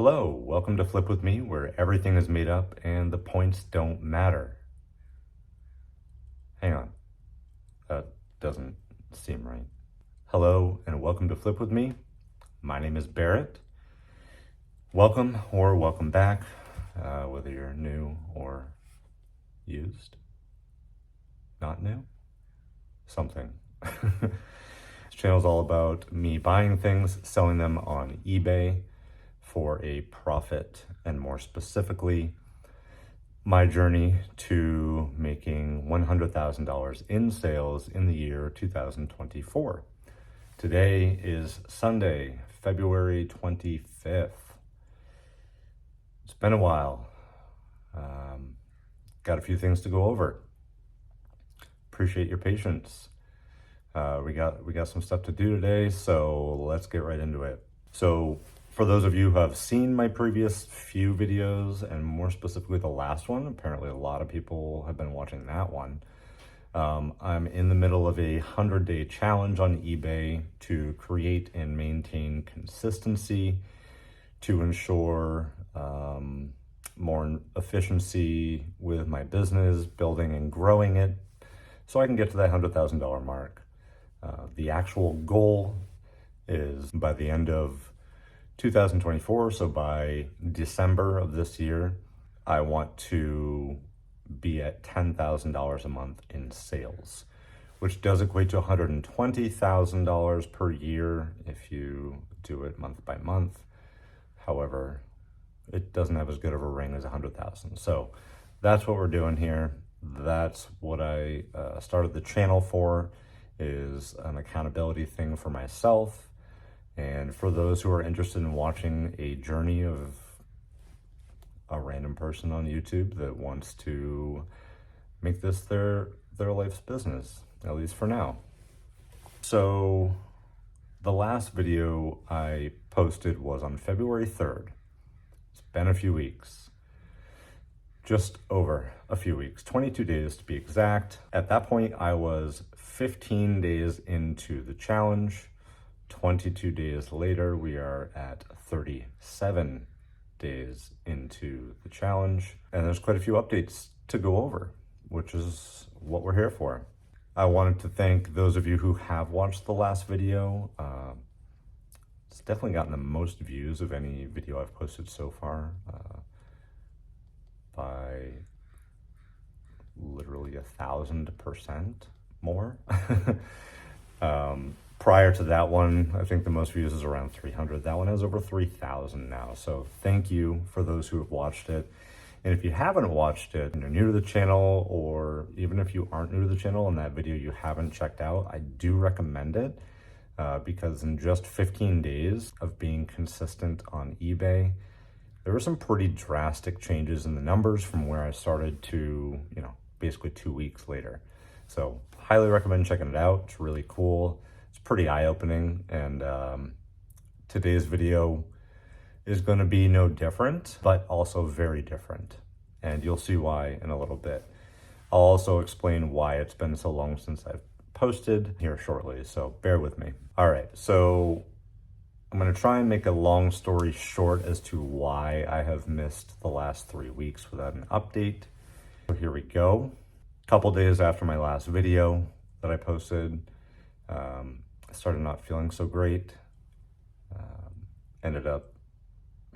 Hello, welcome to Flip With Me, where everything is made up and the points don't matter. Hang on, that doesn't seem right. Hello and welcome to Flip With Me. My name is Barrett. Welcome or welcome back, whether you're new or used. Not new? Something. This channel is all about me buying things, selling them on eBay for a profit, and more specifically, my journey to making $100,000 in sales in the year 2024. Today is Sunday, February 25th. It's been a while. Got a few things to go over. Appreciate your patience. We got some stuff to do today, so let's get right into it. So for those of you who have seen my previous few videos, and more specifically the last one, apparently a lot of people have been watching that one. I'm in the middle of a 100-day challenge on eBay to create and maintain consistency to ensure more efficiency with my business, building and growing it, so I can get to that $100,000 mark. The actual goal is by the end of 2024, so by December of this year, I want to be at $10,000 a month in sales, which does equate to $120,000 per year if you do it month by month. However, it doesn't have as good of a ring as 100,000. So that's what we're doing here. That's what I started the channel for, is an accountability thing for myself. And for those who are interested in watching a journey of a random person on YouTube that wants to make this their life's business, at least for now. So the last video I posted was on February 3rd. It's been a few weeks. Just over a few weeks, 22 days to be exact. At that point, I was 15 days into the challenge. 22 days later, we are at 37 days into the challenge, and there's quite a few updates to go over, which is what we're here for. I wanted to thank those of you who have watched the last video. It's definitely gotten the most views of any video I've posted so far, by literally 1,000% more. Prior to that one, I think the most views is around 300. That one has over 3,000 now. So thank you for those who have watched it. And if you haven't watched it and you're new to the channel, or even if you aren't new to the channel and that video you haven't checked out, I do recommend it because in just 15 days of being consistent on eBay, there were some pretty drastic changes in the numbers from where I started to, basically 2 weeks later. So highly recommend checking it out. It's really cool. It's pretty eye-opening, and today's video is going to be no different, but also very different. And you'll see why in a little bit. I'll also explain why it's been so long since I've posted here shortly, so bear with me. All right, so I'm going to try and make a long story short as to why I have missed the last 3 weeks without an update. So here we go. A couple days after my last video that I posted, I started not feeling so great. Ended up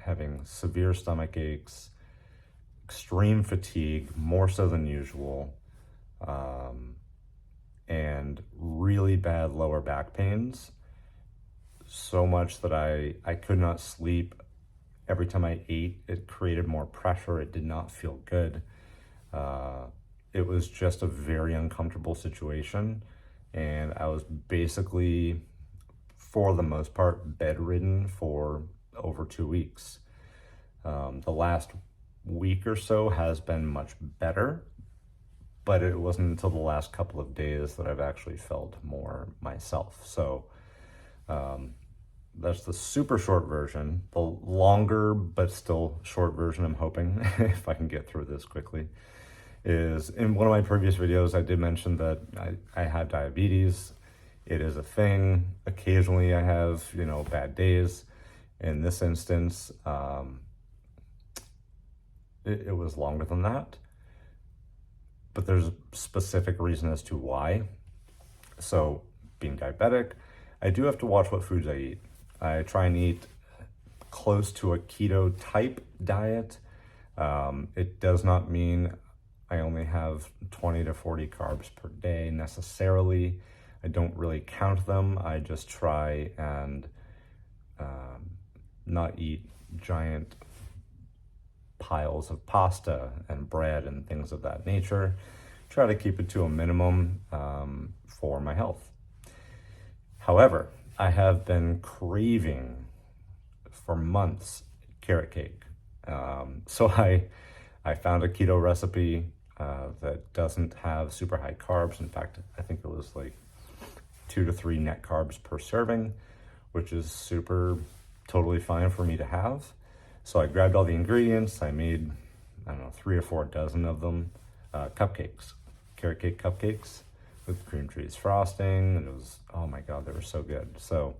having severe stomach aches, extreme fatigue, more so than usual, and really bad lower back pains. So much that I could not sleep. Every time I ate, it created more pressure. It did not feel good. It was just a very uncomfortable situation. And I was basically, for the most part, bedridden for over 2 weeks. The last week or so has been much better, but it wasn't until the last couple of days that I've actually felt more myself. So that's the super short version. The longer but still short version, I'm hoping, if I can get through this quickly, is in one of my previous videos, I did mention that I have diabetes. It is a thing. Occasionally I have, bad days. In this instance, it was longer than that, but there's a specific reason as to why. So being diabetic, I do have to watch what foods I eat. I try and eat close to a keto type diet. It does not mean I only have 20 to 40 carbs per day necessarily. I don't really count them. I just try and not eat giant piles of pasta and bread and things of that nature. Try to keep it to a minimum for my health. However, I have been craving for months carrot cake. So I found a keto recipe that doesn't have super high carbs. In fact, I think it was like 2 to 3 net carbs per serving, which is totally fine for me to have. So I grabbed all the ingredients. I made, I don't know, 3 or 4 dozen of them, cupcakes, carrot cake cupcakes with cream cheese frosting. And it was, oh my God, they were so good. So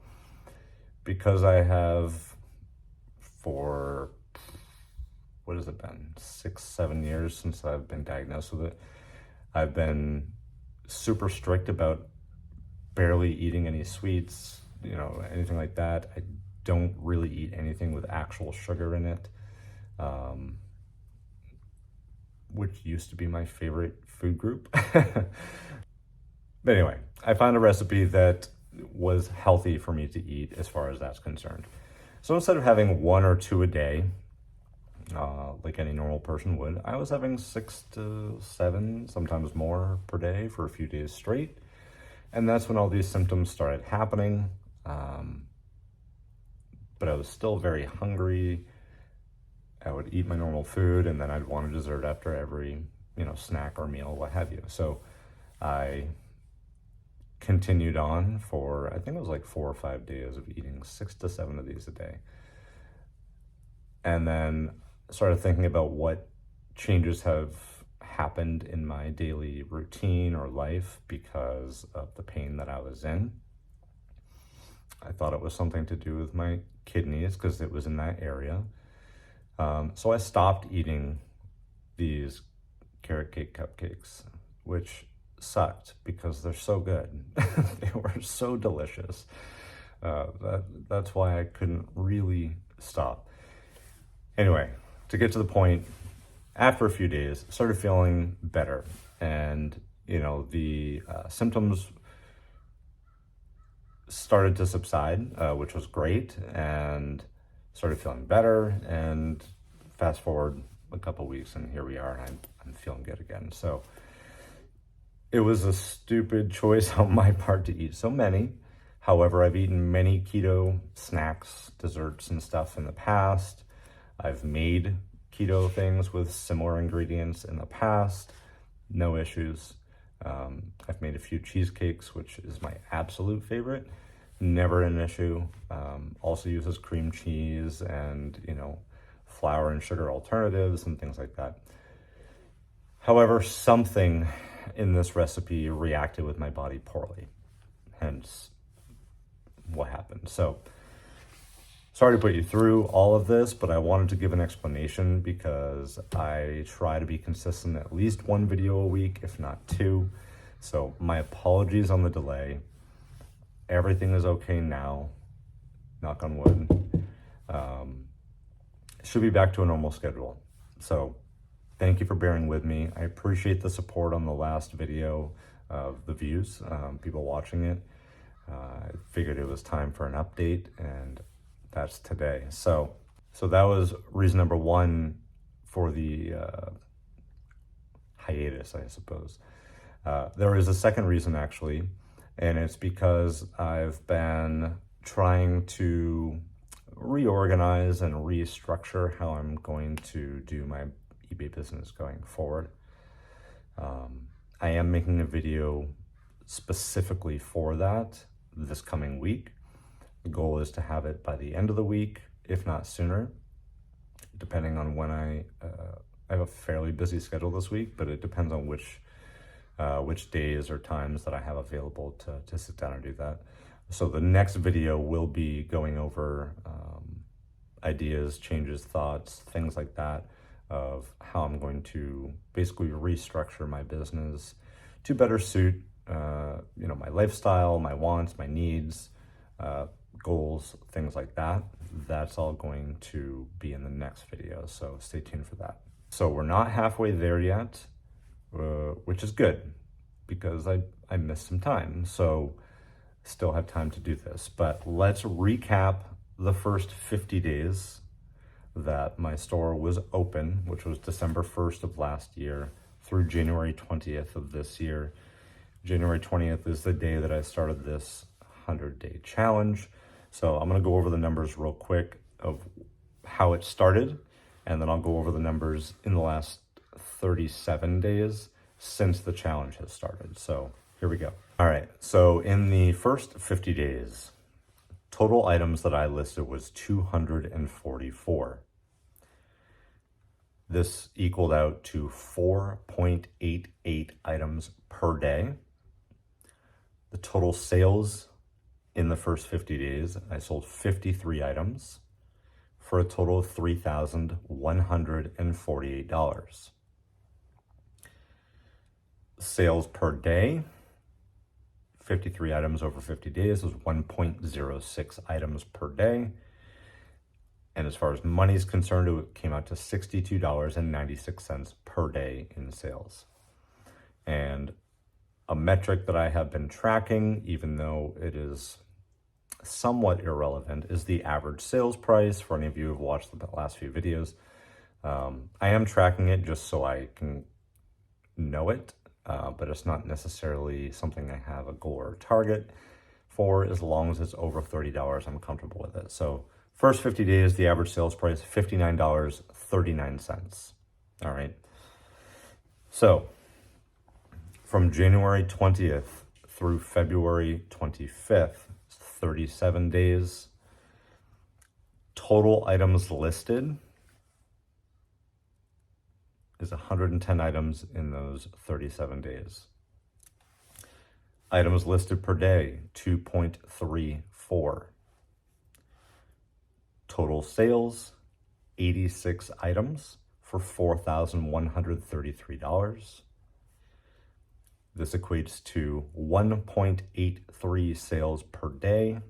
because I have for, what has it been, 6-7 years since I've been diagnosed with it, I've been super strict about barely eating any sweets, anything like that. I don't really eat anything with actual sugar in it, which used to be my favorite food group. But anyway, I found a recipe that was healthy for me to eat as far as that's concerned. So instead of having 1 or 2 a day, like any normal person would, I was having 6 to 7, sometimes more per day for a few days straight. And that's when all these symptoms started happening. But I was still very hungry. I would eat my normal food and then I'd want a dessert after every, snack or meal, what have you. So I continued on for, I think it was like 4 or 5 days of eating 6 to 7 of these a day. And then started thinking about what changes have happened in my daily routine or life because of the pain that I was in. I thought it was something to do with my kidneys because it was in that area. So I stopped eating these carrot cake cupcakes, which sucked because they're so good. They were so delicious. That's why I couldn't really stop. Anyway, to get to the point, after a few days, started feeling better. And, the symptoms started to subside, which was great, and started feeling better. And fast forward a couple weeks and here we are, and I'm feeling good again. So it was a stupid choice on my part to eat so many. However, I've eaten many keto snacks, desserts and stuff in the past. I've made keto things with similar ingredients in the past, no issues. I've made a few cheesecakes, which is my absolute favorite, never an issue. Also uses cream cheese and, flour and sugar alternatives and things like that. However, something in this recipe reacted with my body poorly, hence what happened. So sorry to put you through all of this, but I wanted to give an explanation because I try to be consistent, at least 1 video a week, if not 2. So my apologies on the delay. Everything is okay now, knock on wood. Should be back to a normal schedule. So thank you for bearing with me. I appreciate the support on the last video of the views, people watching it. I figured it was time for an update, and that's today. So that was reason number 1 for the hiatus, I suppose. There is a second reason actually, and it's because I've been trying to reorganize and restructure how I'm going to do my eBay business going forward. I am making a video specifically for that this coming week. The goal is to have it by the end of the week, if not sooner, depending on when I have a fairly busy schedule this week, but it depends on which days or times that I have available to sit down and do that. So the next video will be going over ideas, changes, thoughts, things like that of how I'm going to basically restructure my business to better suit, my lifestyle, my wants, my needs, goals, things like that. That's all going to be in the next video, so stay tuned for that. So we're not halfway there yet, which is good because I missed some time, so still have time to do this. But let's recap the first 50 days that my store was open, which was December 1st of last year through January 20th of this year. January 20th is the day that I started this 100-day challenge. So I'm gonna go over the numbers real quick of how it started, and then I'll go over the numbers in the last 37 days since the challenge has started. So here we go. All right, so in the first 50 days, total items that I listed was 244. This equaled out to 4.88 items per day. The total sales in the first 50 days, I sold 53 items for a total of $3,148. Sales per day, 53 items over 50 days was 1.06 items per day. And as far as money is concerned, it came out to $62.96 per day in sales. And a metric that I have been tracking, even though it is somewhat irrelevant, is the average sales price. For any of you who have watched the last few videos, I am tracking it just so I can know it, but it's not necessarily something I have a goal or target for. As long as it's over $30, I'm comfortable with it. So first 50 days, the average sales price, $59.39. All right. So from January 20th through February 25th, 37 days, total items listed is 110 items in those 37 days. Items listed per day, 2.34. Total sales, 86 items for $4,133. This equates to 1.83 sales per day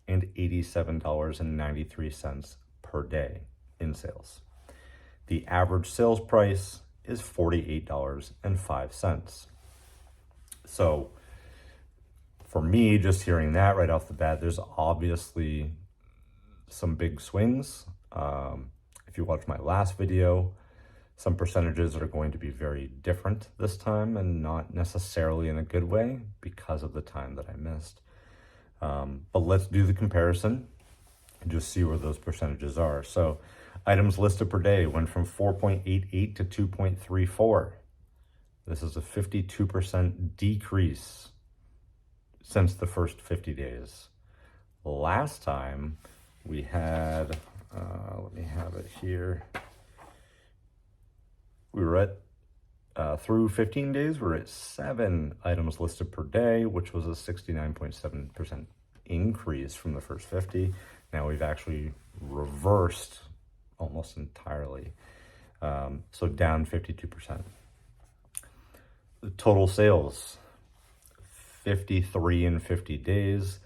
and $87.93 per day in sales. The average sales price is $48.05. So for me, just hearing that right off the bat, there's obviously some big swings. If you watch my last video, some percentages are going to be very different this time and not necessarily in a good way because of the time that I missed. But let's do the comparison and just see where those percentages are. So items listed per day went from 4.88 to 2.34. This is a 52% decrease since the first 50 days. Last time we had, let me have it here. We were at, through 15 days, we're at 7 items listed per day, which was a 69.7% increase from the first 50. Now we've actually reversed almost entirely. So down 52%. The total sales, 53 in 50 days.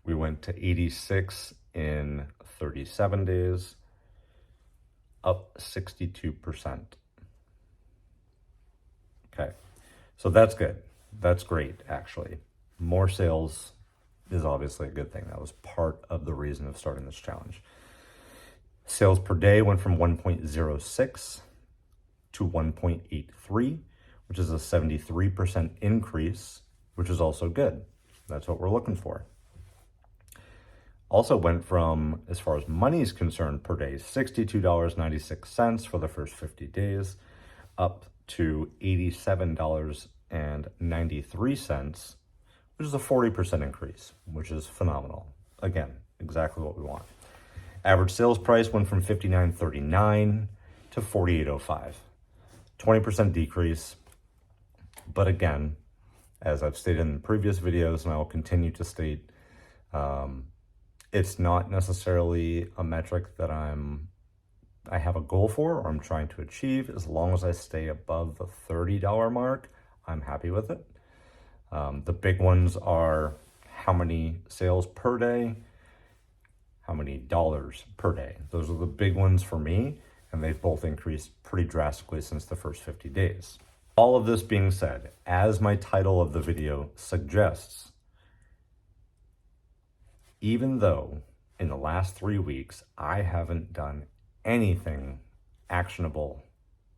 We went to 86 in 37 days, up 62%. Okay, so that's good. That's great, actually. More sales is obviously a good thing. That was part of the reason of starting this challenge. Sales per day went from 1.06 to 1.83, which is a 73% increase, which is also good. That's what we're looking for. Also went from, as far as money is concerned, per day, $62.96 for the first 50 days, up to $87.93, which is a 40% increase, which is phenomenal. Again, exactly what we want. Average sales price went from $59.39 to $48.05, 20% decrease. But again, as I've stated in previous videos, and I will continue to state, It's not necessarily a metric that I have a goal for or I'm trying to achieve. As long as I stay above the $30 mark, I'm happy with it. The big ones are how many sales per day, how many dollars per day. Those are the big ones for me, and they've both increased pretty drastically since the first 50 days. All of this being said, as my title of the video suggests, even though in the last 3 weeks, I haven't done anything actionable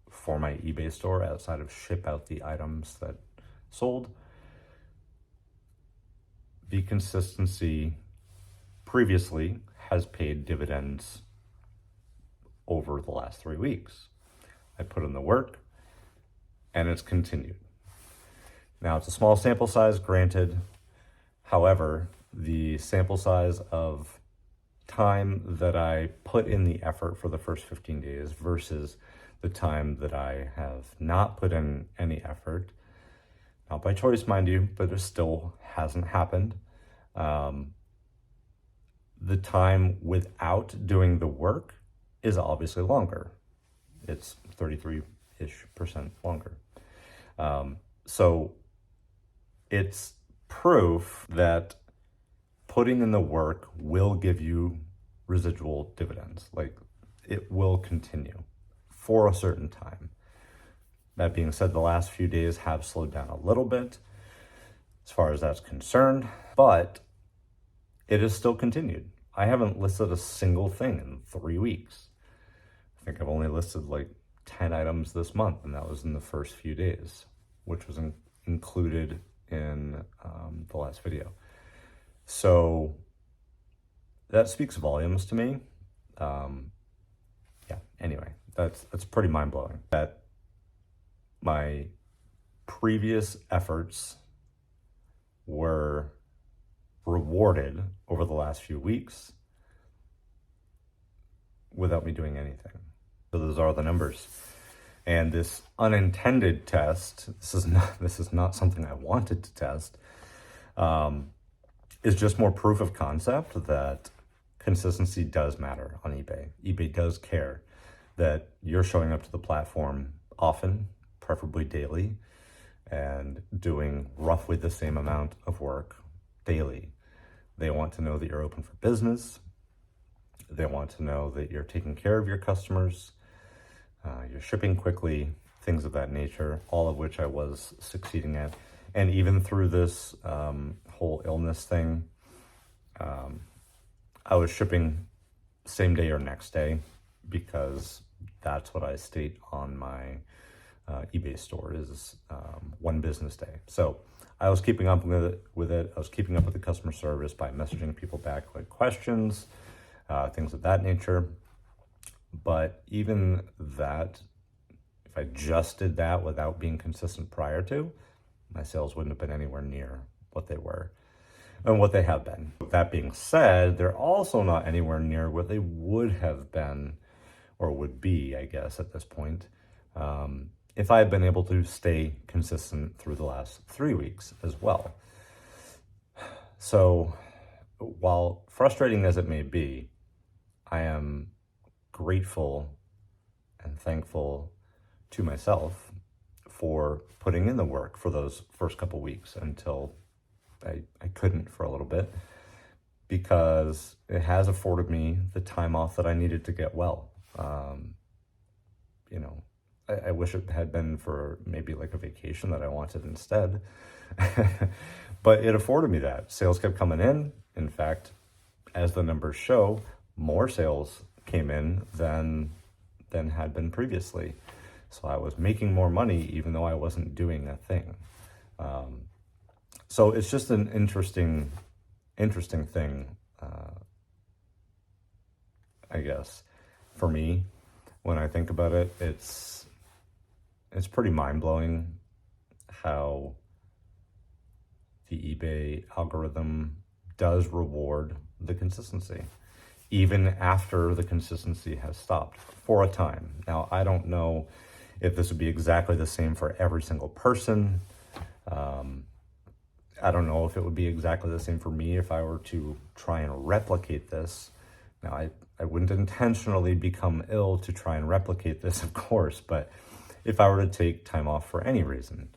for my eBay store outside of ship out the items that sold, the consistency previously has paid dividends over the last 3 weeks. I put in the work and it's continued. Now it's a small sample size, granted. However, the sample size of time that I put in the effort for the first 15 days versus the time that I have not put in any effort, not by choice, mind you, but it still hasn't happened. The time without doing the work is obviously longer. It's 33-ish% longer. So it's proof that putting in the work will give you residual dividends. Like, it will continue for a certain time. That being said, the last few days have slowed down a little bit as far as that's concerned, but it has still continued. I haven't listed a single thing in 3 weeks. I think I've only listed like 10 items this month, and that was in the first few days, which was included in the last video. So that speaks volumes to me. Yeah, anyway, that's pretty mind-blowing that my previous efforts were rewarded over the last few weeks without me doing anything. So those are the numbers. And this unintended test, this is not something I wanted to test, is just more proof of concept that consistency does matter on eBay. eBay does care that you're showing up to the platform often, preferably daily, and doing roughly the same amount of work daily. They want to know that you're open for business. They want to know that you're taking care of your customers, you're shipping quickly, things of that nature, all of which I was succeeding at. And even through this whole illness thing, I was shipping same day or next day because that's what I state on my eBay store is 1 business day. So I was keeping up with it. I was keeping up with the customer service by messaging people back with questions, things of that nature. But even that, if I just did that without being consistent prior to, my sales wouldn't have been anywhere near what they were and what they have been. That being said, they're also not anywhere near what they would have been or would be, I guess, at this point, if I had been able to stay consistent through the last 3 weeks as well. So while frustrating as it may be, I am grateful and thankful to myself for putting in the work for those first couple weeks until I couldn't for a little bit, because it has afforded me the time off that I needed to get well. You know, I wish it had been for maybe like a vacation that I wanted instead, but it afforded me that. Sales kept coming in. In fact, as the numbers show, more sales came in than had been previously. So I was making more money even though I wasn't doing a thing. So it's just an interesting thing, I guess, for me. When I think about it, it's pretty mind-blowing how the eBay algorithm does reward the consistency, even after the consistency has stopped for a time. Now, I don't know if this would be exactly the same for every single person. I don't know if it would be exactly the same for me if I were to try and replicate this. Now, I wouldn't intentionally become ill to try and replicate this, of course, but if I were to take time off for any reason,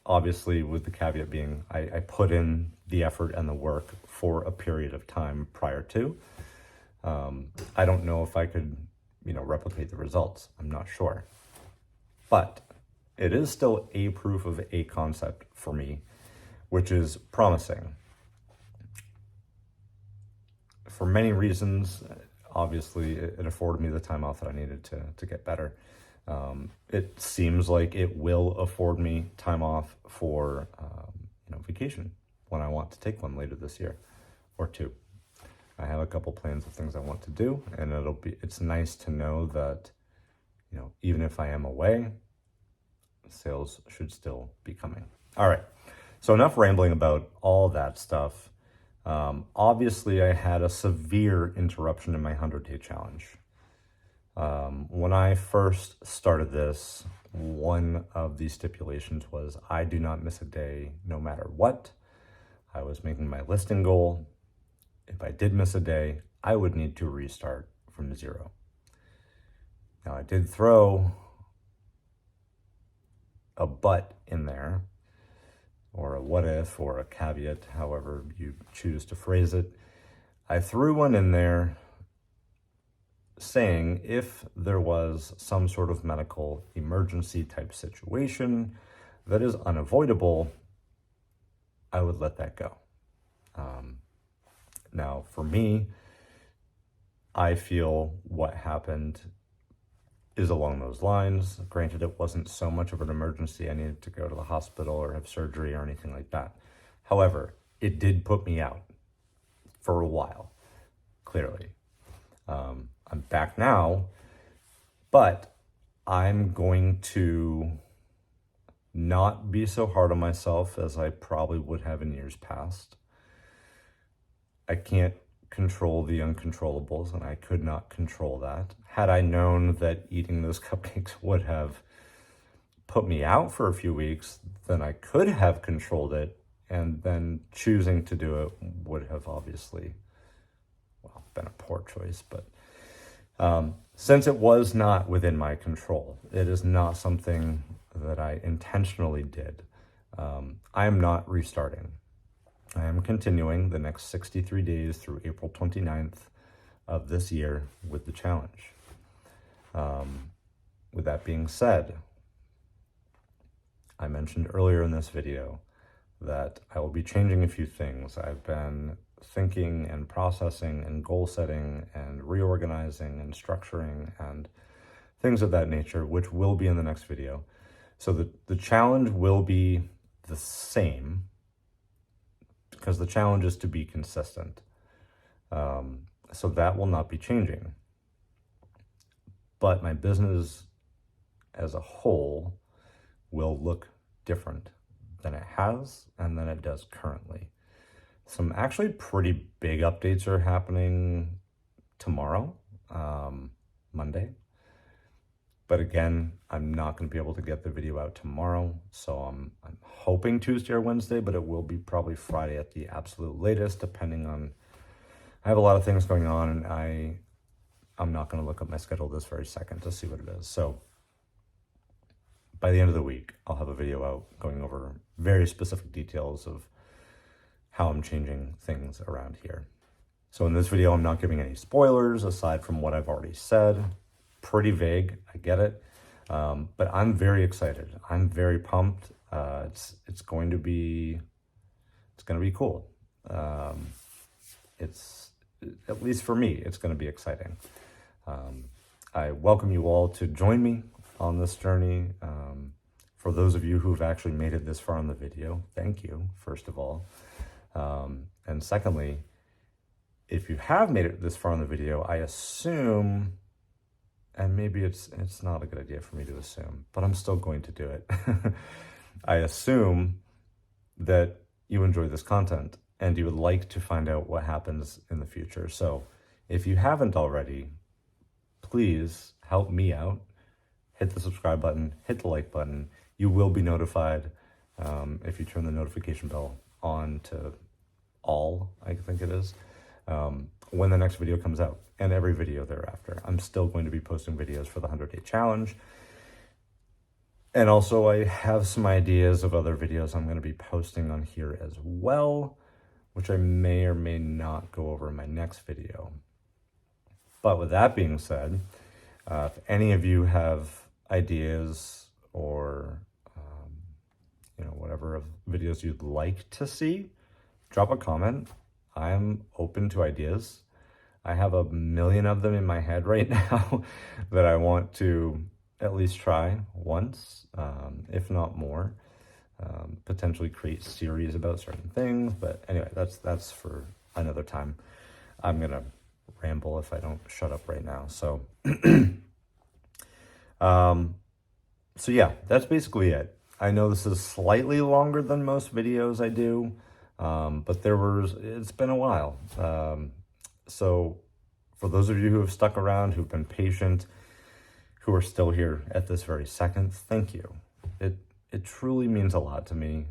obviously with the caveat being I put in the effort and the work for a period of time prior to, I don't know if I could, replicate the results. I'm not sure. But it is still a proof of a concept for me, which is promising. For many reasons, obviously, it afforded me the time off that I needed to get better. It seems like it will afford me time off for, vacation when I want to take one later this year or two. I have a couple plans of things I want to do, and it's nice to know that, even if I am away, sales should still be coming. All right. So enough rambling about all that stuff. Obviously, I had a severe interruption in my 100-day challenge. When I first started this, one of the stipulations was I do not miss a day no matter what. I was making my listing goal. If I did miss a day, I would need to restart from zero. Now, I did throw a but in there, or a what if, or a caveat, however you choose to phrase it. I threw one in there saying if there was some sort of medical emergency type situation that is unavoidable, I would let that go. Now, for me, I feel what happened is along those lines. Granted, it wasn't so much of an emergency. I needed to go to the hospital or have surgery or anything like that. However, it did put me out for a while, clearly. I'm back now, but I'm going to not be so hard on myself as I probably would have in years past. I can't control the uncontrollables, and I could not control that. Had I known that eating those cupcakes would have put me out for a few weeks, then I could have controlled it, and then choosing to do it would have obviously, been a poor choice. But since it was not within my control, it is not something that I intentionally did. I am not restarting. I am continuing the next 63 days through April 29th of this year with the challenge. With that being said, I mentioned earlier in this video that I will be changing a few things. I've been thinking and processing and goal setting and reorganizing and structuring and things of that nature, which will be in the next video. So the challenge will be the same, because the challenge is to be consistent. So that will not be changing. But my business as a whole will look different than it has and than it does currently. Some actually pretty big updates are happening tomorrow, Monday. But again, I'm not going to be able to get the video out tomorrow, so I'm hoping Tuesday or Wednesday, but it will be probably Friday at the absolute latest, depending on, I have a lot of things going on, and I'm not going to look at my schedule this very second to see what it is. So by the end of the week, I'll have a video out going over very specific details of how I'm changing things around here. So in this video, I'm not giving any spoilers aside from what I've already said. Pretty vague, I get it, but I'm very excited. I'm very pumped. It's going to be cool. It's, at least for me, it's going to be exciting. I welcome you all to join me on this journey. For those of you who've actually made it this far in the video, thank you, first of all. And secondly, if you have made it this far in the video, I assume, and maybe it's not a good idea for me to assume, but I'm still going to do it. I assume that you enjoy this content and you would like to find out what happens in the future. So if you haven't already, please help me out. Hit the subscribe button, hit the like button. You will be notified If you turn the notification bell on to all, I think it is, when the next video comes out, and every video thereafter. I'm still going to be posting videos for the 100-day challenge. And also I have some ideas of other videos I'm going to be posting on here as well, which I may or may not go over in my next video. But with that being said, if any of you have ideas or, whatever of videos you'd like to see, drop a comment. I'm open to ideas. I have a million of them in my head right now that I want to at least try once, if not more. Potentially create series about certain things, but anyway, that's for another time. I'm gonna ramble if I don't shut up right now. So, so yeah, that's basically it. I know this is slightly longer than most videos I do, but it's been a while. So for those of you who have stuck around, who've been patient, who are still here at this very second, thank you. It truly means a lot to me,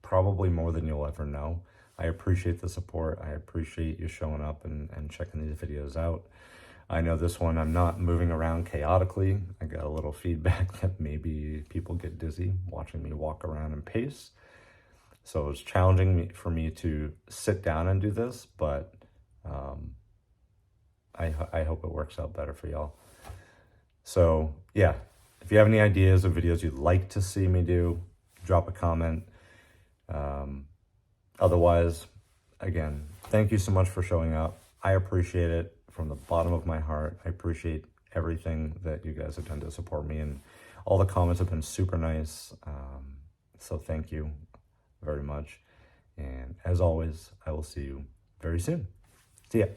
probably more than you'll ever know. I appreciate the support. I appreciate you showing up and checking these videos out. I know this one, I'm not moving around chaotically. I got a little feedback that maybe people get dizzy watching me walk around and pace. So it's challenging for me to sit down and do this, but I hope it works out better for y'all. So yeah, if you have any ideas of videos you'd like to see me do, drop a comment. Otherwise, again, thank you so much for showing up. I appreciate it from the bottom of my heart. I appreciate everything that you guys have done to support me, and all the comments have been super nice. So thank you very much. And as always, I will see you very soon. See ya.